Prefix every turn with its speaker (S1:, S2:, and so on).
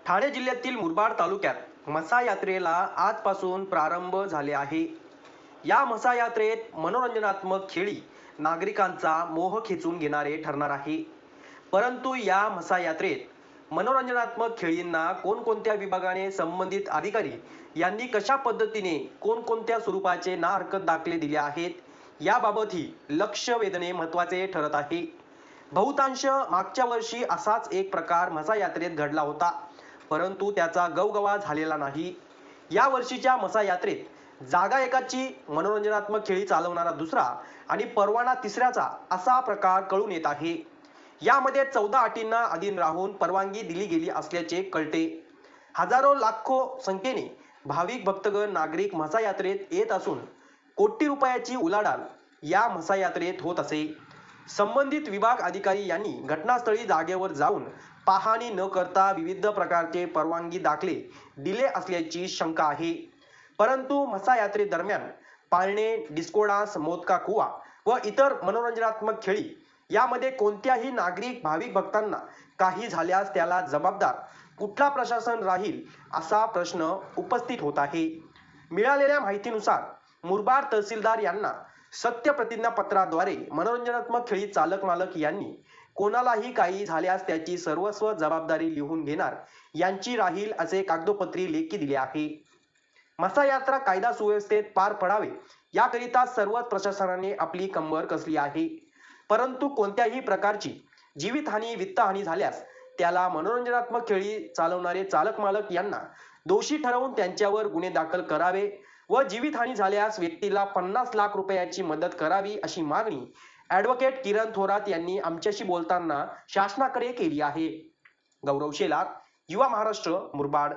S1: ठाणे जिल्ह्यातील मुरबाड तालुक्यात मसा यात्रेला आजपासून प्रारंभ झाले आहे। या मसा यात्रेत मनोरंजनात्मक खेळी नागरिकांचा मोह खेचून घेणारे ठरणार आहे। परंतु या मसा यात्रेत मनोरंजनात्मक खेळींना कोणकोणत्या विभागाने संबंधित अधिकारी यांनी कशा पद्धतीने कोणकोणत्या स्वरूपाचे ना हरकत दाखले दिले आहेत, याबाबतही लक्ष वेधणे महत्त्वाचे ठरत आहे। बहुतांश मागच्या वर्षी असाच एक प्रकार मसा यात्रेत घडला होता, परंतु त्याचा गवगवा झालेला नाही। या वर्षीच्या मसा यात्रेत जागा एकाची, मनोरंजनात्मक खेळी चालवणारा दुसरा आणि परवाना तिसऱ्याचा असा प्रकार कळून येत आहे। यामध्ये 14 अटींना अधीन राहून परवानगी दिली गेली असल्याचे कळते। हजारो लाखो संख्येने भाविक भक्तगण नागरिक मसा यात्रेत येत असून कोटी रुपयाची उलाढाल या मसा यात्रेत होत असे। संबंधित विभाग अधिकारी यांनी घटनास्थळी जागेवर जाऊन पाहणी न करता विविध प्रकारचे परवानगी दाखले दिले असल्याची शंका आहे। परंतु मसा यात्रेदरम्यान पाळणे, डिस्को डान्स, मोदका कुवा व इतर मनोरंजनात्मक खेळी यामध्ये कोणत्याही नागरिक भाविक भक्तांना काही झाल्यास त्याला जबाबदार कुठला प्रशासन राहील, असा प्रश्न उपस्थित होत आहे। मिळालेल्या माहितीनुसार मुरबाड तहसीलदार यांना सत्य प्रतिज्ञा पत्राद्वारे मनोरंजनात्मक खेळी चालक मालक यांनी कोणालाही काही झाल्यास त्याची सर्वस्व जबाबदारी लिहून घेणार यांची राहील असे कागदोपत्री लेखी दिले आहे। मसा यात्रा कायदा सुव्यवस्थेत पार पडावे याकरिता सर्वच प्रशासनाने आपली कंबर कसली आहे। परंतु कोणत्याही प्रकारची जीवितहानी, वित्तहानी झाल्यास त्याला मनोरंजनात्मक खेळी चालवणारे चालक मालक यांना दोषी ठरवून त्यांच्यावर गुन्हे दाखल करावे व जीवितहानी झाल्यास व्यक्तीला 50 लाख रुपयाची मदत करावी, अशी मागणी ॲडव्होकेट किरण थोरात यांनी आमच्याशी बोलताना शासनाकडे केली आहे। गौरव शेलार, युवा महाराष्ट्र, मुरबाड।